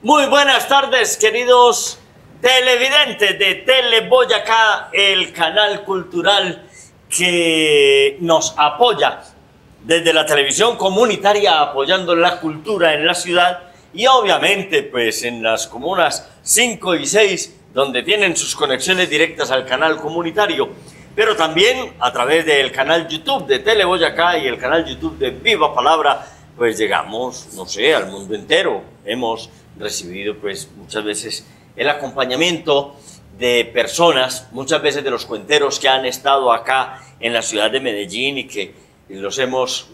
Muy buenas tardes, queridos televidentes de Tele Boyacá, el canal cultural que nos apoya desde la televisión comunitaria, apoyando la cultura en la ciudad y obviamente pues en las comunas 5 y 6, donde tienen sus conexiones directas al canal comunitario, pero también a través del canal YouTube de Tele Boyacá y el canal YouTube de Viva Palabra, pues llegamos, no sé, al mundo entero. Hemos recibido pues muchas veces el acompañamiento de personas, muchas veces de los cuenteros que han estado acá en la ciudad de Medellín y que los hemos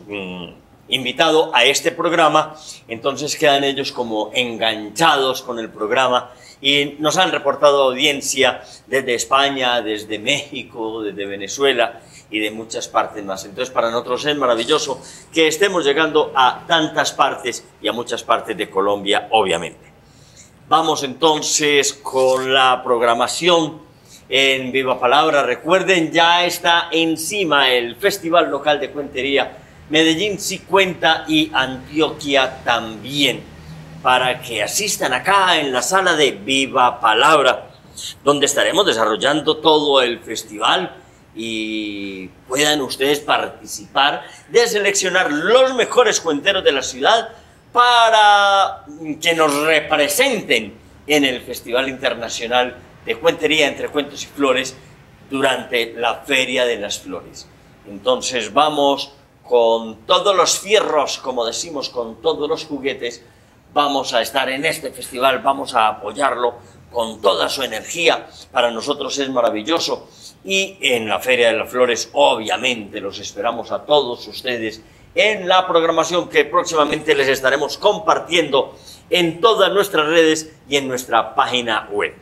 invitado a este programa. Entonces quedan ellos como enganchados con el programa y nos han reportado audiencia desde España, desde México, desde Venezuela y de muchas partes más. Entonces para nosotros es maravilloso que estemos llegando a tantas partes y a muchas partes de Colombia, obviamente. Vamos entonces con la programación en Viva Palabra. Recuerden, ya está encima el Festival Local de Cuentería. Medellín sí cuenta y Antioquia también, para que asistan acá en la sala de Viva Palabra, donde estaremos desarrollando todo el festival y puedan ustedes participar de seleccionar los mejores cuenteros de la ciudad para que nos representen en el Festival Internacional de Cuentería entre Cuentos y Flores durante la Feria de las Flores. Entonces vamos con todos los fierros, como decimos, con todos los juguetes. Vamos a estar en este festival, vamos a apoyarlo con toda su energía. Para nosotros es maravilloso. Y en la Feria de las Flores, obviamente, los esperamos a todos ustedes en la programación que próximamente les estaremos compartiendo en todas nuestras redes y en nuestra página web.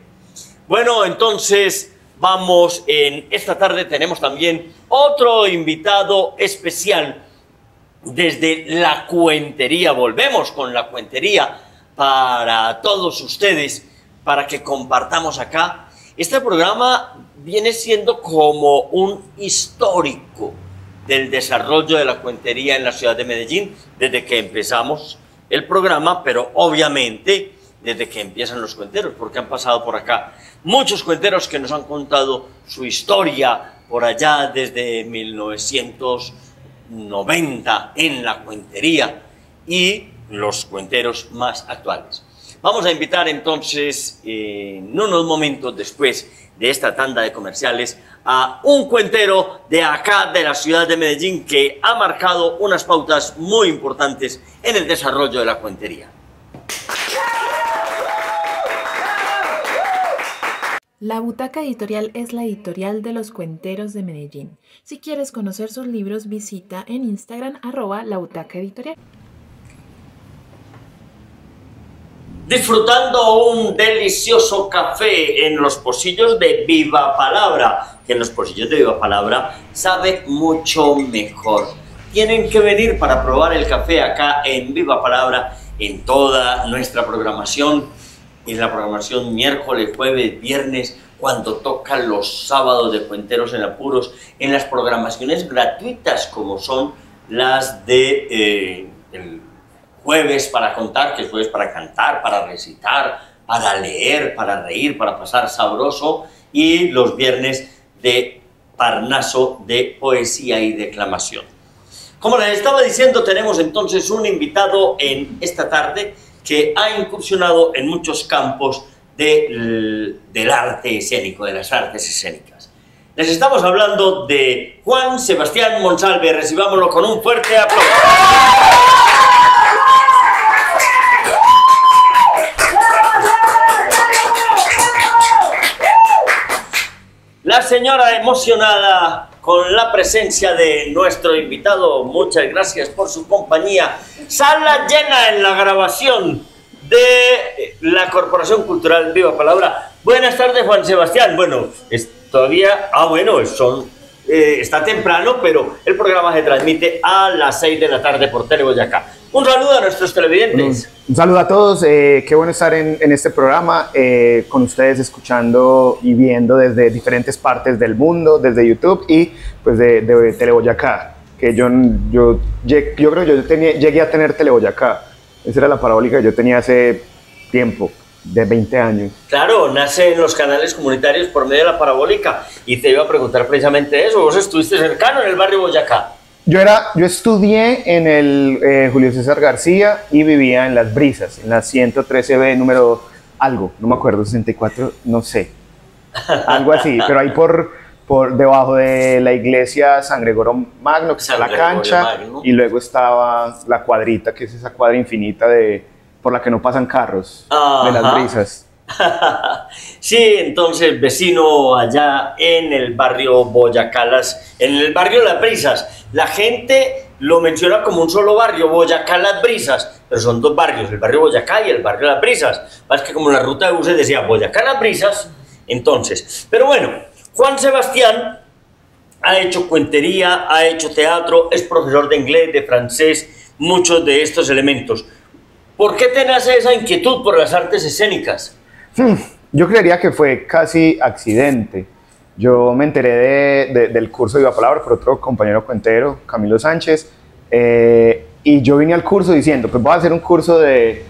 Bueno, entonces vamos, en esta tarde tenemos también otro invitado especial desde la cuentería. Volvemos con la cuentería para todos ustedes, para que compartamos acá. Este programa viene siendo como un histórico del desarrollo de la cuentería en la ciudad de Medellín, desde que empezamos el programa, pero obviamente desde que empiezan los cuenteros, porque han pasado por acá muchos cuenteros que nos han contado su historia por allá desde 1990 en la cuentería y los cuenteros más actuales. Vamos a invitar entonces, en unos momentos después de esta tanda de comerciales, a un cuentero de acá, de la ciudad de Medellín, que ha marcado unas pautas muy importantes en el desarrollo de la cuentería. La Butaca Editorial es la editorial de los cuenteros de Medellín. Si quieres conocer sus libros, visita en Instagram @labutacaeditorial. Disfrutando un delicioso café en los pocillos de Viva Palabra, que en los pocillos de Viva Palabra sabe mucho mejor. Tienen que venir para probar el café acá en Viva Palabra, en toda nuestra programación, en la programación miércoles, jueves, viernes, cuando tocan los sábados de Cuenteros en Apuros, en las programaciones gratuitas como son las de el jueves para contar, que es jueves para cantar, para recitar, para leer, para reír, para pasar sabroso, y los viernes de Parnaso de poesía y declamación. Como les estaba diciendo, tenemos entonces un invitado en esta tarde que ha incursionado en muchos campos del arte escénico, de las artes escénicas. Les estamos hablando de Juan Sebastián Monsalve. Recibámoslo con un fuerte aplauso. La señora emocionada con la presencia de nuestro invitado. Muchas gracias por su compañía. Sala llena en la grabación de la Corporación Cultural Viva Palabra. Buenas tardes, Juan Sebastián. Bueno, todavía, bueno, está temprano, pero el programa se transmite a las 6 de la tarde por Tele Boyacá. Un saludo a nuestros televidentes. Un saludo a todos, qué bueno estar en este programa con ustedes, escuchando y viendo desde diferentes partes del mundo, desde YouTube y pues de Tele Boyacá, que yo creo que yo llegué a tener Tele Boyacá. Esa era la parabólica que yo tenía hace tiempo, de 20 años. Claro, nace en los canales comunitarios por medio de la parabólica y te iba a preguntar precisamente eso. ¿Vos estuviste cercano en el barrio Boyacá? Yo estudié en el Julio César García y vivía en Las Brisas, en la 113B número algo, no me acuerdo, 64, no sé, algo así, pero ahí por debajo de la iglesia San Gregorio Magno, que está la cancha, y luego estaba la cuadrita, que es esa cuadra infinita por la que no pasan carros, de Las Brisas. Sí, entonces vecino allá en el barrio Boyacá, en el barrio Las Brisas. La gente lo menciona como un solo barrio, Boyacá Las Brisas, pero son dos barrios, el barrio Boyacá y el barrio Las Brisas. Más que como la ruta de buses decía Boyacá Las Brisas, entonces. Pero bueno, Juan Sebastián ha hecho cuentería, ha hecho teatro, es profesor de inglés, de francés, muchos de estos elementos. ¿Por qué te nace esa inquietud por las artes escénicas? Yo creería que fue casi accidente. Yo me enteré del curso de Viva Palabra por otro compañero cuentero, Camilo Sánchez, y yo vine al curso diciendo, pues voy a hacer un curso de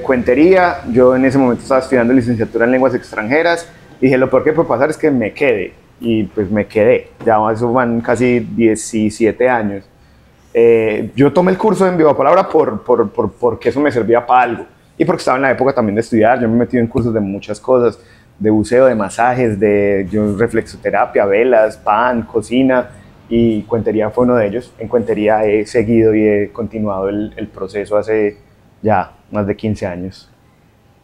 cuentería. Yo en ese momento estaba estudiando licenciatura en lenguas extranjeras, y dije, lo peor que puede pasar es que me quede, y pues me quedé. Ya eso van casi 17 años. Yo tomé el curso en Viva Palabra porque eso me servía para algo. Y porque estaba en la época también de estudiar. Yo me he metido en cursos de muchas cosas, de buceo, de masajes, de reflexoterapia, velas, pan, cocina, y cuentería fue uno de ellos. En cuentería he seguido y he continuado el proceso hace ya más de 15 años.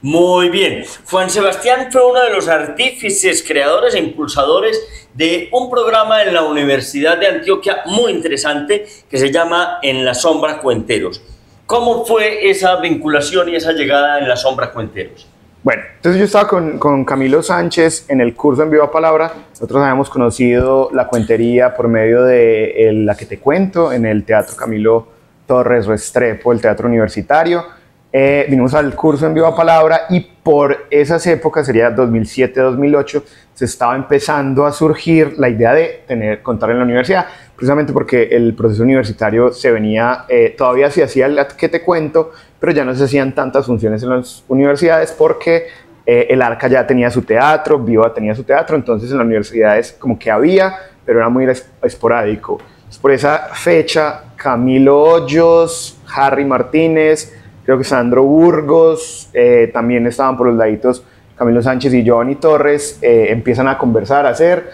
Muy bien. Juan Sebastián fue uno de los artífices, creadores e impulsadores de un programa en la Universidad de Antioquia muy interesante que se llama En la Sombra Cuenteros. ¿Cómo fue esa vinculación y esa llegada en la Sombra Cuenteros? Bueno, entonces yo estaba con Camilo Sánchez en el curso en Viva Palabra. Nosotros habíamos conocido la cuentería por medio de La que te cuento, en el Teatro Camilo Torres Restrepo, el teatro universitario. Vinimos al curso en Viva Palabra y por esas épocas, sería 2007-2008, se estaba empezando a surgir la idea de contar en la universidad, precisamente porque el proceso universitario se venía, todavía se hacía La que te cuento, pero ya no se hacían tantas funciones en las universidades porque el Arca ya tenía su teatro, Viva tenía su teatro, entonces en las universidades como que había, pero era muy esporádico. Entonces, por esa fecha, Camilo Hoyos, Harry Martínez, creo que Sandro Burgos, también estaban por los laditos Camilo Sánchez y Giovanni Torres, empiezan a conversar, a hacer,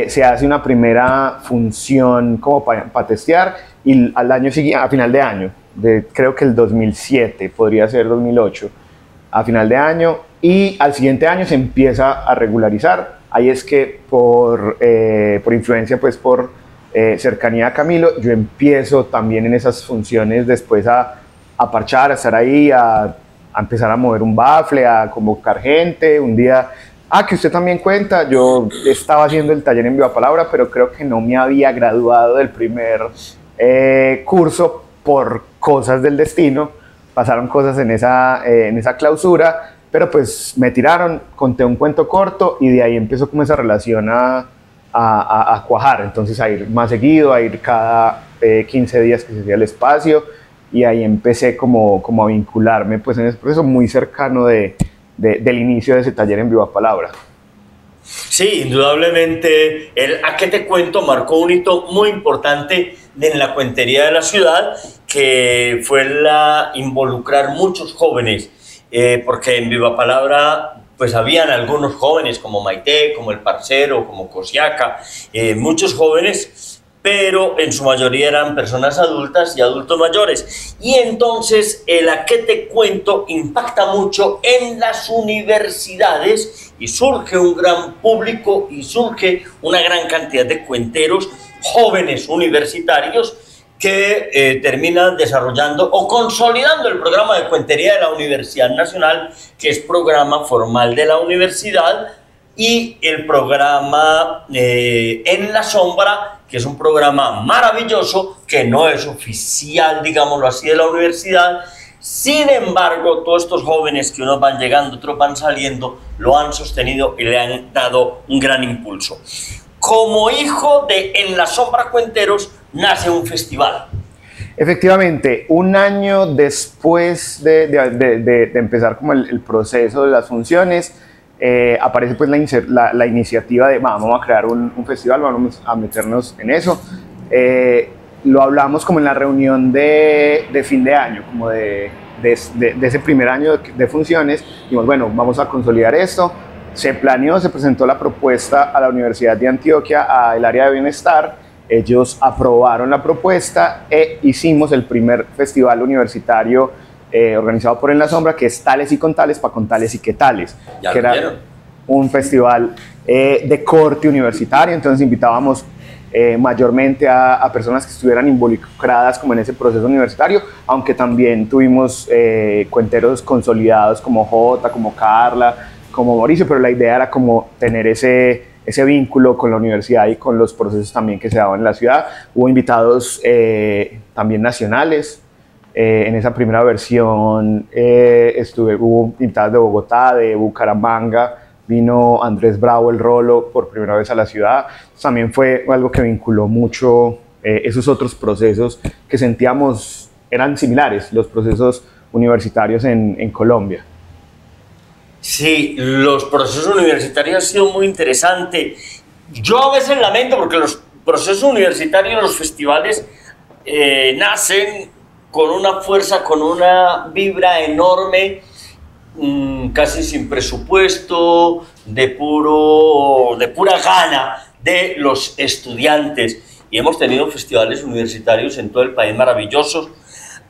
se hace una primera función como para testear y al año siguiente, a final de año, creo que el 2007, podría ser 2008, a final de año, y al siguiente año se empieza a regularizar. Ahí es que por influencia, pues por cercanía a Camilo, yo empiezo también en esas funciones después a parchar, a estar ahí, a empezar a mover un bafle, a convocar gente. Un día, que usted también cuenta, yo estaba haciendo el taller en Viva Palabra, pero creo que no me había graduado del primer curso por cosas del destino. Pasaron cosas en esa clausura, pero pues me tiraron, conté un cuento corto y de ahí empezó como esa relación a cuajar. Entonces a ir más seguido, a ir cada 15 días que se hacía el espacio. Y ahí empecé como a vincularme pues en ese proceso muy cercano del inicio de ese taller en Viva Palabra. Sí, indudablemente el A qué te cuento marcó un hito muy importante en la cuentería de la ciudad, que fue involucrar muchos jóvenes, porque en Viva Palabra pues habían algunos jóvenes como Maite, como El Parcero, como Cosiaca, muchos jóvenes, pero en su mayoría eran personas adultas y adultos mayores. Y entonces el A qué te cuento impacta mucho en las universidades y surge un gran público y surge una gran cantidad de cuenteros jóvenes universitarios que terminan desarrollando o consolidando el programa de cuentería de la Universidad Nacional, que es programa formal de la universidad, y el programa En la Sombra, que es un programa maravilloso, que no es oficial, digámoslo así, de la universidad. Sin embargo, todos estos jóvenes que unos van llegando, otros van saliendo, lo han sostenido y le han dado un gran impulso. Como hijo de En la Sombra Cuenteros, nace un festival. Efectivamente, un año después de empezar como el proceso de las funciones, aparece pues la iniciativa de vamos a crear un festival, vamos a meternos en eso. Lo hablamos como en la reunión de fin de año, como de ese primer año de funciones. Dijimos, bueno, vamos a consolidar esto. Se planeó, se presentó la propuesta a la Universidad de Antioquia, al área de bienestar. Ellos aprobaron la propuesta e hicimos el primer festival universitario organizado por En la Sombra, que es Tales y Contales para Contales y Qué Tales, que era un festival de corte universitario. Entonces invitábamos mayormente a personas que estuvieran involucradas como en ese proceso universitario, aunque también tuvimos cuenteros consolidados como Jota, como Carla, como Mauricio, pero la idea era como tener ese vínculo con la universidad y con los procesos también que se daban en la ciudad. Hubo invitados también nacionales. En esa primera versión hubo invitados de Bogotá, de Bucaramanga, vino Andrés Bravo, el Rolo, por primera vez a la ciudad. También fue algo que vinculó mucho esos otros procesos que sentíamos eran similares, los procesos universitarios en Colombia. Sí, los procesos universitarios han sido muy interesantes. Yo a veces lamento porque los procesos universitarios, los festivales, nacen con una fuerza, con una vibra enorme, casi sin presupuesto, de pura gana de los estudiantes. Y hemos tenido festivales universitarios en todo el país maravillosos.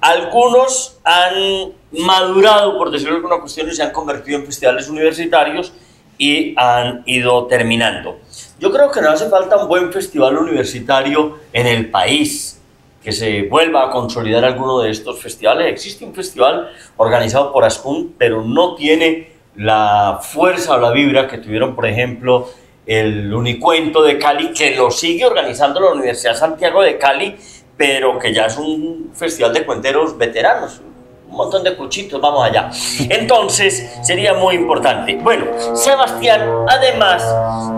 Algunos han madurado, por decirlo de alguna cuestión, y se han convertido en festivales universitarios y han ido terminando. Yo creo que nos hace falta un buen festival universitario en el país, que se vuelva a consolidar alguno de estos festivales. Existe un festival organizado por ASCUN, pero no tiene la fuerza o la vibra que tuvieron, por ejemplo, el Unicuento de Cali, que lo sigue organizando la Universidad Santiago de Cali, pero que ya es un festival de cuenteros veteranos, un montón de cuchitos, vamos allá. Entonces, sería muy importante. Bueno, Sebastián, además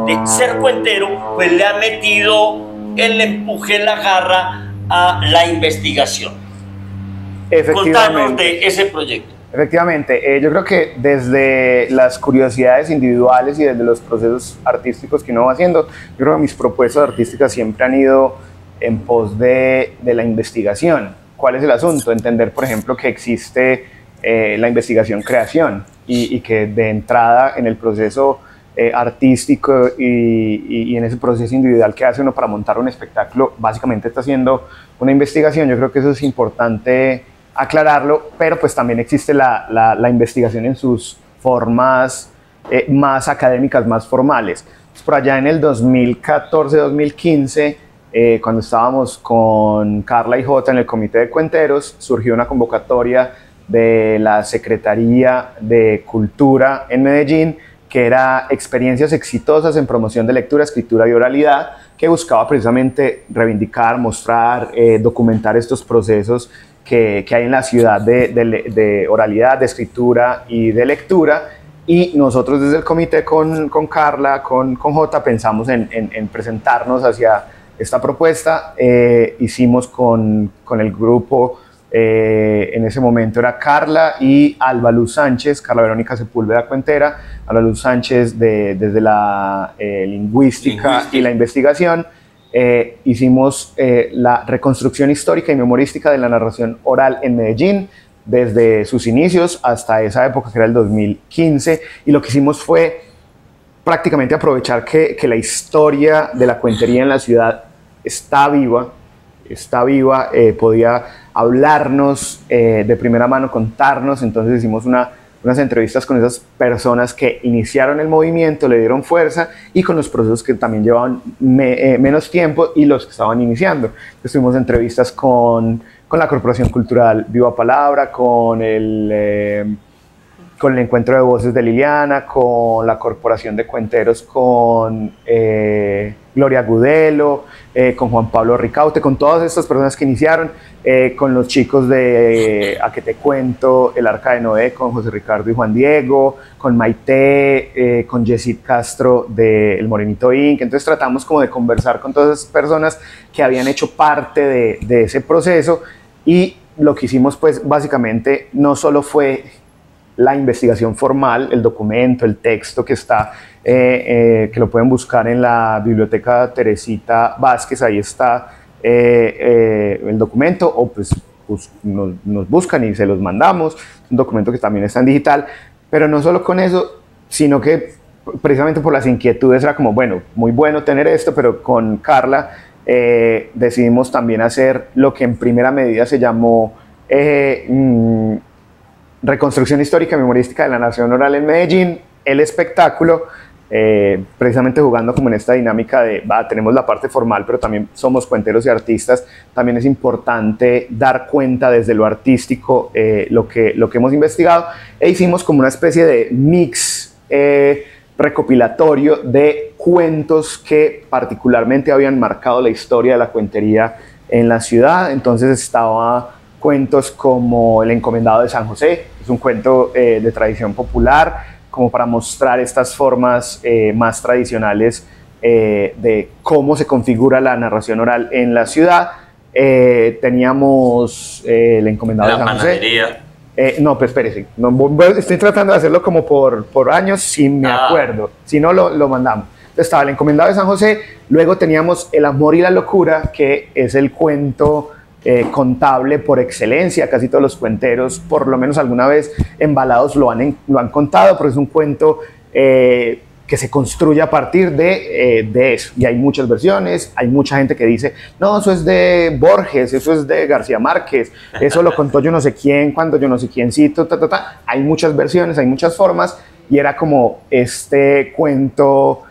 de ser cuentero, pues le ha metido el empuje, la garra a la investigación. Contanos de ese proyecto. Efectivamente, yo creo que desde las curiosidades individuales y desde los procesos artísticos que uno va haciendo, yo creo que mis propuestas artísticas siempre han ido en pos de la investigación. ¿Cuál es el asunto? Entender, por ejemplo, que existe la investigación-creación y que de entrada en el proceso artístico y en ese proceso individual que hace uno para montar un espectáculo, básicamente está haciendo una investigación. Yo creo que eso es importante aclararlo, pero pues también existe la investigación en sus formas más académicas, más formales. Pues por allá en el 2014-2015, cuando estábamos con Carla y Jota en el Comité de Cuenteros, surgió una convocatoria de la Secretaría de Cultura en Medellín, que era experiencias exitosas en promoción de lectura, escritura y oralidad, que buscaba precisamente reivindicar, mostrar, documentar estos procesos que hay en la ciudad de oralidad, de escritura y de lectura. Y nosotros desde el comité con Carla, con Jota, pensamos en presentarnos hacia esta propuesta. Hicimos con el grupo, en ese momento era Carla y Alba Luz Sánchez, Carla Verónica Sepúlveda, cuentera, Alba Luz Sánchez desde la lingüística y la investigación. Hicimos la reconstrucción histórica y memorística de la narración oral en Medellín, desde sus inicios hasta esa época que era el 2015, y lo que hicimos fue prácticamente aprovechar que la historia de la cuentería en la ciudad está viva, podía hablarnos de primera mano, contarnos. Entonces hicimos unas entrevistas con esas personas que iniciaron el movimiento, le dieron fuerza, y con los procesos que también llevaban menos tiempo y los que estaban iniciando. Entonces tuvimos entrevistas con la Corporación Cultural Viva Palabra, con el Encuentro de Voces de Liliana, con la Corporación de Cuenteros, con Gloria Gudelo, con Juan Pablo Ricaute, con todas estas personas que iniciaron, con los chicos de A que te cuento, El Arca de Noé, con José Ricardo y Juan Diego, con Maite, con Yesid Castro de El Morenito Inc. Entonces tratamos como de conversar con todas esas personas que habían hecho parte de ese proceso, y lo que hicimos pues básicamente no solo fue la investigación formal, el documento, el texto que está, que lo pueden buscar en la biblioteca Teresita Vázquez, ahí está el documento, o pues nos buscan y se los mandamos, es un documento que también está en digital, pero no solo con eso, sino que precisamente por las inquietudes era como, bueno, muy bueno tener esto, pero con Carla decidimos también hacer lo que en primera medida se llamó Reconstrucción Histórica y Memorística de la Narración Oral en Medellín, el espectáculo, precisamente jugando como en esta dinámica de, tenemos la parte formal, pero también somos cuenteros y artistas, también es importante dar cuenta desde lo artístico lo que hemos investigado, e hicimos como una especie de mix recopilatorio de cuentos que particularmente habían marcado la historia de la cuentería en la ciudad. Entonces estaba cuentos como El Encomendado de San José, es un cuento de tradición popular, como para mostrar estas formas más tradicionales de cómo se configura la narración oral en la ciudad. Teníamos El Encomendado de San José. No, pues espérese, estoy tratando de hacerlo como por años, si me acuerdo, si no lo mandamos. Entonces estaba El Encomendado de San José, luego teníamos El Amor y la Locura, que es el cuento contable por excelencia. Casi todos los cuenteros, por lo menos alguna vez embalados, lo han contado, pero es un cuento que se construye a partir de eso. Y hay muchas versiones, hay mucha gente que dice, no, eso es de Borges, eso es de García Márquez, eso lo contó yo no sé quién, cuando yo no sé quiéncito, Hay muchas versiones, hay muchas formas, y era como este cuento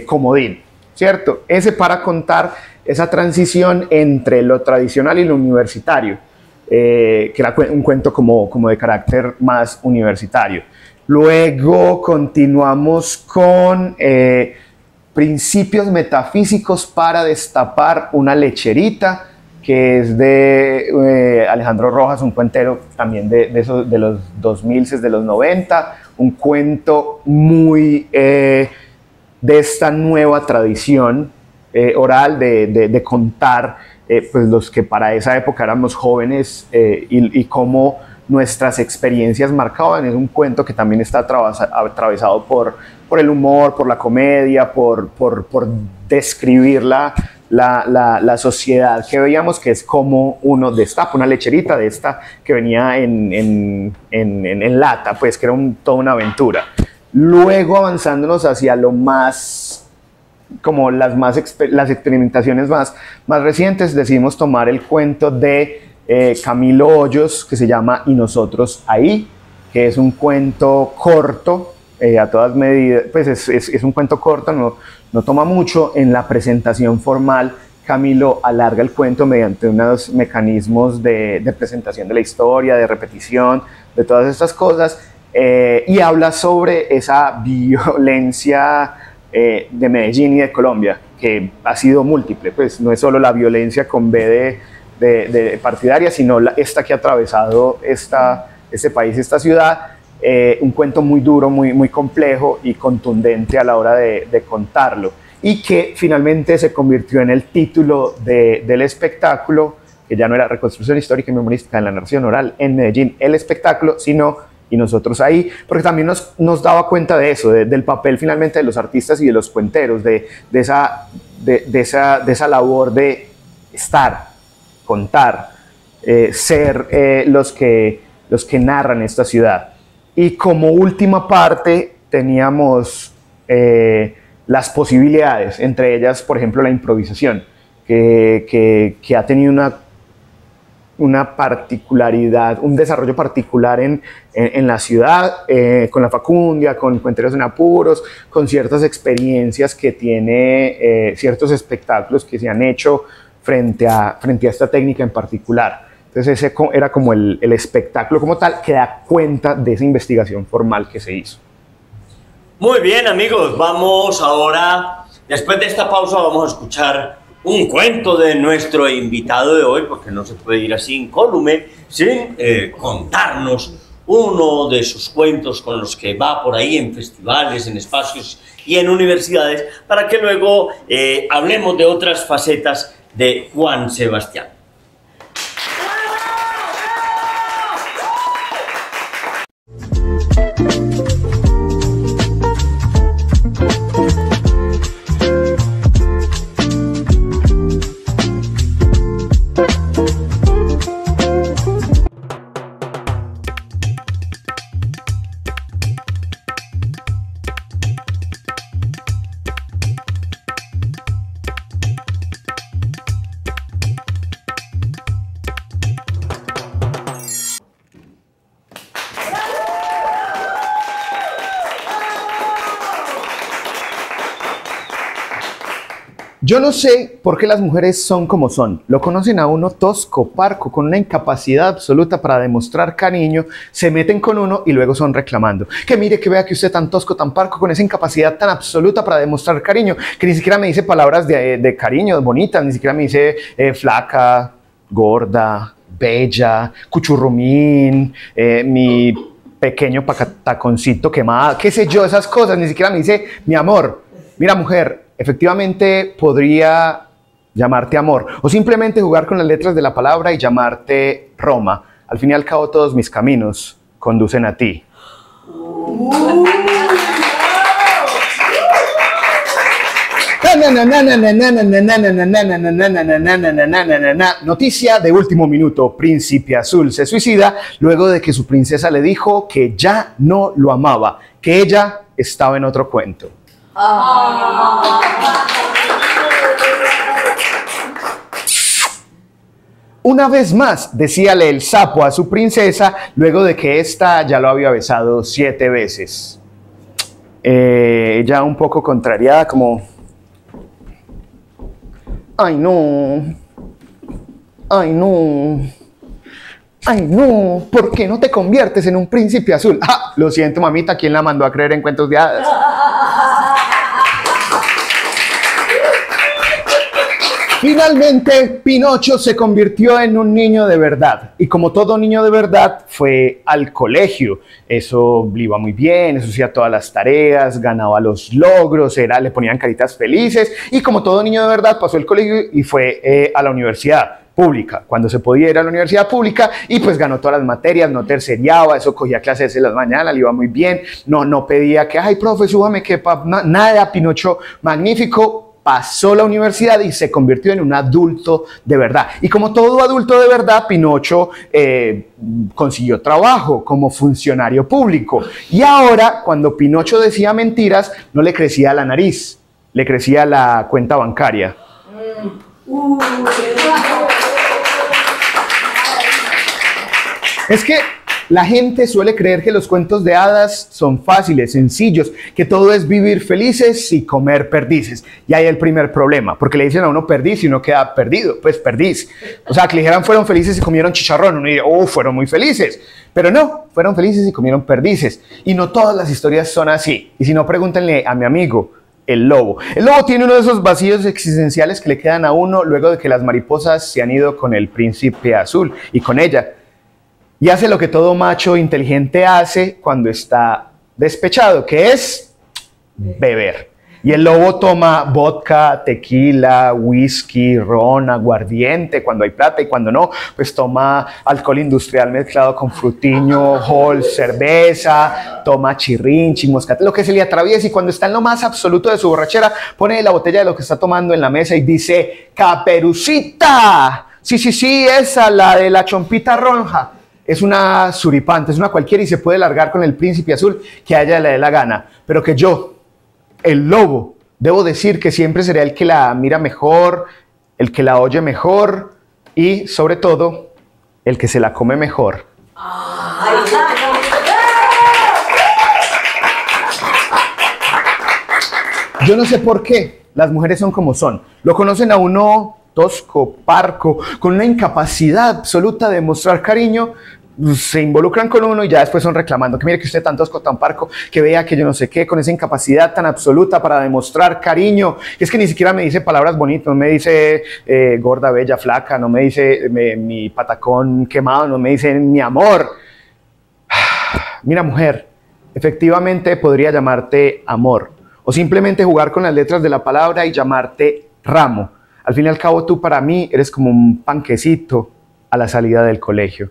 comodín, ¿cierto? Ese para contar esa transición entre lo tradicional y lo universitario, que era un cuento como de carácter más universitario. Luego continuamos con Principios metafísicos para destapar una lecherita, que es de Alejandro Rojas, un cuentero también de los 2000, de los 90, un cuento muy de esta nueva tradición oral de contar pues los que para esa época éramos jóvenes y cómo nuestras experiencias marcaban. Es un cuento que también está atravesado por el humor, por la comedia, por describir la sociedad que veíamos, que es como uno destapa una lecherita de esta que venía en lata, pues que era toda una aventura. Luego avanzándonos hacia lo más, como las experimentaciones más recientes, decidimos tomar el cuento de Camilo Hoyos, que se llama Y nosotros ahí, que es un cuento corto, a todas medidas, pues es un cuento corto, no toma mucho. En la presentación formal, Camilo alarga el cuento mediante unos mecanismos de presentación de la historia, de repetición, de todas estas cosas, y habla sobre esa violencia de Medellín y de Colombia, que ha sido múltiple, pues no es solo la violencia con B de partidaria, sino esta que ha atravesado este país, esta ciudad. Un cuento muy duro, muy complejo y contundente a la hora de contarlo, y que finalmente se convirtió en el título del espectáculo, que ya no era Reconstrucción Histórica y Memorística de la Narración Oral en Medellín, el espectáculo, sino Y nosotros ahí, porque también nos daba cuenta de eso, del papel finalmente de los artistas y de los cuenteros, de esa labor de estar, contar, ser los que narran esta ciudad. Y como última parte teníamos las posibilidades, entre ellas, por ejemplo, la improvisación, que ha tenido una particularidad, un desarrollo particular en la ciudad, con la Facundia, con Cuenteros en Apuros, con ciertas experiencias que tiene, ciertos espectáculos que se han hecho frente a esta técnica en particular. Entonces ese era como el espectáculo como tal, que da cuenta de esa investigación formal que se hizo. Muy bien, amigos, vamos ahora, después de esta pausa, vamos a escuchar un cuento de nuestro invitado de hoy, porque no se puede ir así incólume sin contarnos uno de sus cuentos con los que va por ahí en festivales, en espacios y en universidades, para que luego hablemos de otras facetas de Juan Sebastián. Yo no sé por qué las mujeres son como son. Lo conocen a uno tosco, parco, con una incapacidad absoluta para demostrar cariño, se meten con uno y luego son reclamando. Que mire, que vea que usted tan tosco, tan parco, con esa incapacidad tan absoluta para demostrar cariño, que ni siquiera me dice palabras de cariño bonitas, ni siquiera me dice flaca, gorda, bella, cuchurrumín, mi pequeño taconcito quemado, qué sé yo, esas cosas, ni siquiera me dice mi amor. Mira, mujer, efectivamente podría llamarte amor o simplemente jugar con las letras de la palabra y llamarte Roma. Al fin y al cabo, todos mis caminos conducen a ti. Noticia de último minuto: Príncipe Azul se suicida luego de que su princesa le dijo que ya no lo amaba, que ella estaba en otro cuento. Una vez más, decíale el sapo a su princesa luego de que ésta ya lo había besado 7 veces. Ella un poco contrariada, como... ¡Ay, no! ¡Ay, no! ¡Ay, no! ¿Por qué no te conviertes en un príncipe azul? ¡Ah! Lo siento, mamita, ¿quién la mandó a creer en cuentos de hadas? Finalmente, Pinocho se convirtió en un niño de verdad. Y como todo niño de verdad, fue al colegio. Eso le iba muy bien, eso hacía todas las tareas, ganaba los logros, le ponían caritas felices. Y como todo niño de verdad, pasó el colegio y fue a la universidad pública, cuando se podía ir a la universidad pública, y pues ganó todas las materias, no terceriaba, eso cogía clases en las mañanas, le iba muy bien, no pedía que, ay, profe, súbame, que nada, Pinocho, magnífico. Pasó la universidad y se convirtió en un adulto de verdad. Y como todo adulto de verdad, Pinocho consiguió trabajo como funcionario público. Y ahora, cuando Pinocho decía mentiras, no le crecía la nariz, le crecía la cuenta bancaria. Es que la gente suele creer que los cuentos de hadas son fáciles, sencillos, que todo es vivir felices y comer perdices. Y ahí el primer problema, porque le dicen a uno perdiz y uno queda perdido, pues perdiz. O sea, que le dijeran fueron felices y comieron chicharrón, uno diría, oh, fueron muy felices. Pero no, fueron felices y comieron perdices. Y no todas las historias son así. Y si no, pregúntenle a mi amigo, el lobo. El lobo tiene uno de esos vacíos existenciales que le quedan a uno luego de que las mariposas se han ido con el príncipe azul y con ella. Y hace lo que todo macho inteligente hace cuando está despechado, que es beber. Y el lobo toma vodka, tequila, whisky, ron, aguardiente, cuando hay plata, y cuando no, pues toma alcohol industrial mezclado con frutiño, hol, cerveza, toma chirrinchi, moscatel, lo que se le atraviesa, y cuando está en lo más absoluto de su borrachera, pone la botella de lo que está tomando en la mesa y dice, ¡Caperucita! Sí, esa, la de la chompita roja. Es una suripanta, es una cualquiera y se puede largar con el príncipe azul que a ella le dé la gana. Pero que yo, el lobo, debo decir que siempre seré el que la mira mejor, el que la oye mejor y, sobre todo, el que se la come mejor. Yo no sé por qué las mujeres son como son. Lo conocen a uno tosco, parco, con una incapacidad absoluta de mostrar cariño, se involucran con uno y ya después son reclamando, que mire que usted tan tosco, tan parco, que vea que yo no sé qué, con esa incapacidad tan absoluta para demostrar cariño, que es que ni siquiera me dice palabras bonitas, no me dice gorda, bella, flaca, no me dice mi patacón quemado, no me dice mi amor. Mira, mujer, efectivamente podría llamarte amor, o simplemente jugar con las letras de la palabra y llamarte ramo. Al fin y al cabo, tú para mí eres como un panquecito a la salida del colegio.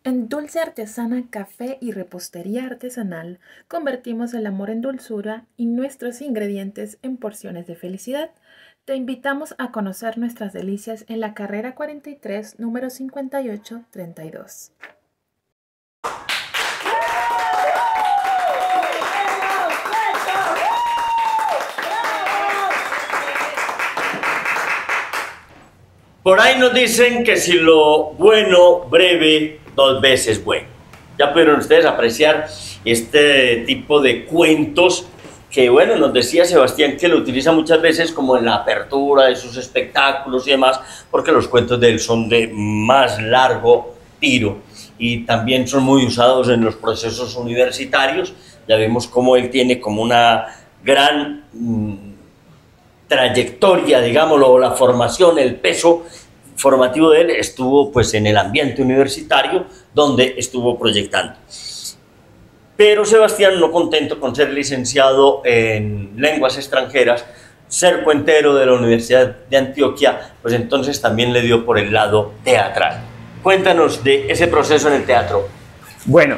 En Dulce Artesana, Café y Repostería Artesanal, convertimos el amor en dulzura y nuestros ingredientes en porciones de felicidad. Te invitamos a conocer nuestras delicias en la carrera 43, número 5832. Por ahí nos dicen que si lo bueno breve, 2 veces bueno. Ya pudieron ustedes apreciar este tipo de cuentos que, bueno, nos decía Sebastián que lo utiliza muchas veces como en la apertura de sus espectáculos y demás, porque los cuentos de él son de más largo tiro y también son muy usados en los procesos universitarios. Ya vemos cómo él tiene como una gran trayectoria, digámoslo, la formación, el peso formativo de él estuvo pues en el ambiente universitario donde estuvo proyectando. Pero Sebastián, no contento con ser licenciado en lenguas extranjeras, ser cuentero de la Universidad de Antioquia, pues entonces también le dio por el lado teatral. Cuéntanos de ese proceso en el teatro. Bueno,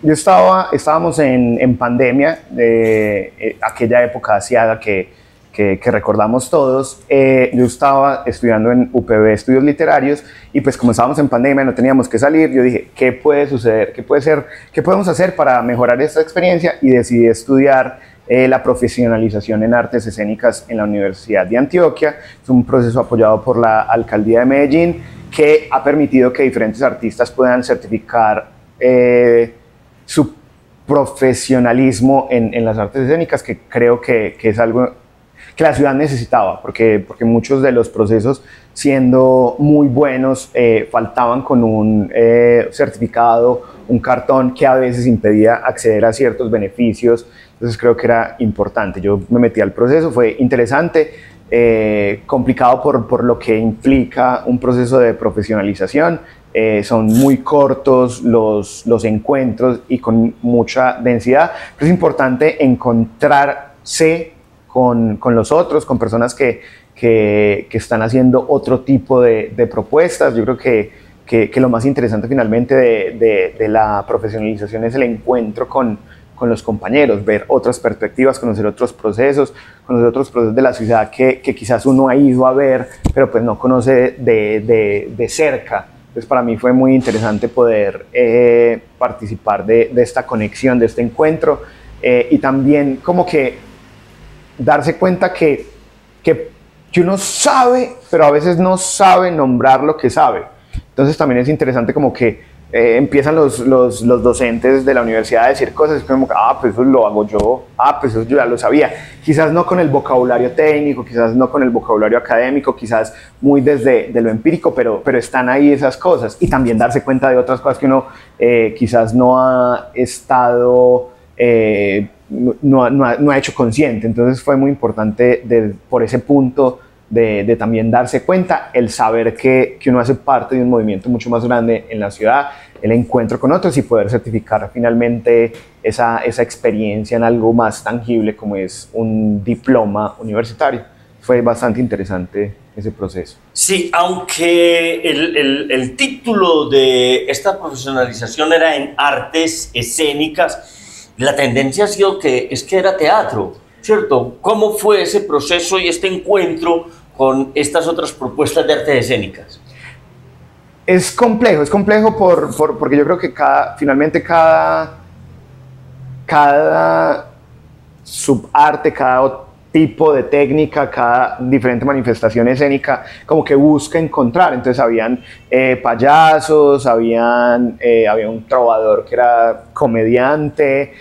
estábamos en pandemia, de aquella época asiaga que recordamos todos. Yo estaba estudiando en UPB Estudios Literarios y pues como estábamos en pandemia no teníamos que salir, yo dije, ¿qué puede suceder? ¿Qué puede ser? ¿Qué podemos hacer para mejorar esta experiencia? Y decidí estudiar la profesionalización en artes escénicas en la Universidad de Antioquia. Es un proceso apoyado por la Alcaldía de Medellín que ha permitido que diferentes artistas puedan certificar su profesionalismo en las artes escénicas, que creo que es algo que la ciudad necesitaba, porque muchos de los procesos, siendo muy buenos, faltaban con un certificado, un cartón que a veces impedía acceder a ciertos beneficios. Entonces creo que era importante. Yo me metí al proceso, fue interesante, complicado por lo que implica un proceso de profesionalización. Son muy cortos los encuentros y con mucha densidad, pero es importante encontrarse con los otros, con personas que están haciendo otro tipo de propuestas. Yo creo que lo más interesante finalmente de la profesionalización es el encuentro con los compañeros, ver otras perspectivas, conocer otros procesos de la ciudad que quizás uno ha ido a ver, pero pues no conoce de cerca. Entonces para mí fue muy interesante poder participar de esta conexión, de este encuentro, y también como que darse cuenta que uno sabe, pero a veces no sabe nombrar lo que sabe. Entonces también es interesante como que empiezan los docentes de la universidad a decir cosas como, pues eso lo hago yo, pues eso yo ya lo sabía. Quizás no con el vocabulario técnico, quizás no con el vocabulario académico, quizás muy desde lo empírico, pero están ahí esas cosas. Y también darse cuenta de otras cosas que uno quizás no ha estado... No ha hecho consciente. Entonces fue muy importante por ese punto de también darse cuenta, el saber que uno hace parte de un movimiento mucho más grande en la ciudad, el encuentro con otros y poder certificar finalmente esa experiencia en algo más tangible como es un diploma universitario. Fue bastante interesante ese proceso. Sí, aunque el título de esta profesionalización era en artes escénicas, la tendencia ha sido que era teatro, ¿cierto? ¿Cómo fue ese proceso y este encuentro con estas otras propuestas de artes escénicas? Es complejo porque yo creo que finalmente cada subarte, cada tipo de técnica, cada diferente manifestación escénica como que busca encontrar. Entonces habían payasos, había un trovador que era comediante,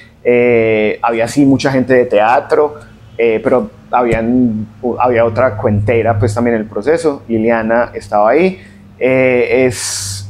había sí mucha gente de teatro, pero había otra cuentera pues también en el proceso. Liliana estaba ahí. Es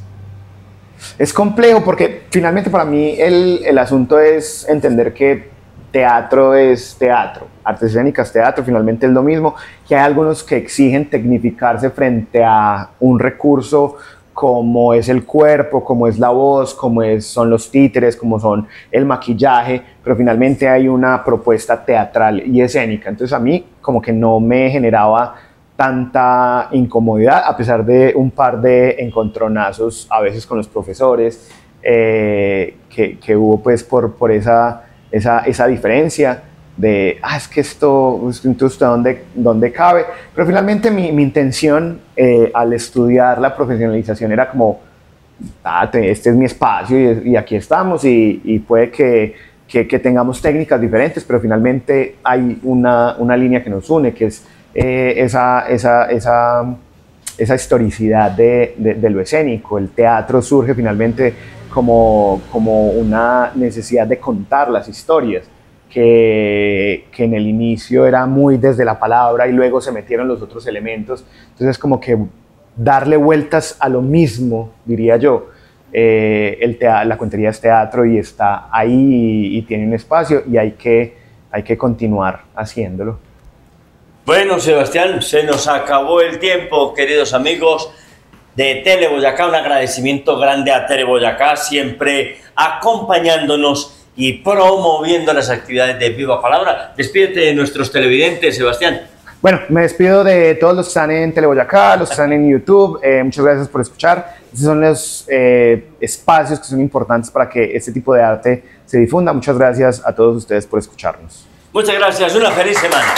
complejo porque finalmente para mí el asunto es entender que teatro es teatro, artes escénicas, teatro, finalmente es lo mismo, que hay algunos que exigen tecnificarse frente a un recurso como es el cuerpo, como es la voz, como son los títeres, como son el maquillaje, pero finalmente hay una propuesta teatral y escénica. Entonces a mí como que no me generaba tanta incomodidad, a pesar de un par de encontronazos a veces con los profesores que hubo pues por esa diferencia de, es que esto, entonces, ¿dónde cabe? Pero finalmente mi intención al estudiar la profesionalización era como, este es mi espacio y aquí estamos y puede que tengamos técnicas diferentes, pero finalmente hay una línea que nos une, que es esa historicidad de lo escénico. El teatro surge finalmente como una necesidad de contar las historias, que en el inicio era muy desde la palabra y luego se metieron los otros elementos. Entonces como que darle vueltas a lo mismo, diría yo. La cuentería es teatro y está ahí y tiene un espacio y hay que continuar haciéndolo. Bueno, Sebastián, se nos acabó el tiempo, queridos amigos de Tele Boyacá. Un agradecimiento grande a Tele Boyacá, siempre acompañándonos y promoviendo las actividades de Viva Palabra. Despídete de nuestros televidentes, Sebastián. Bueno, me despido de todos los que están en Tele Boyacá, los que están en YouTube. Muchas gracias por escuchar. Estos son los espacios que son importantes para que este tipo de arte se difunda. Muchas gracias a todos ustedes por escucharnos. Muchas gracias. Una feliz semana.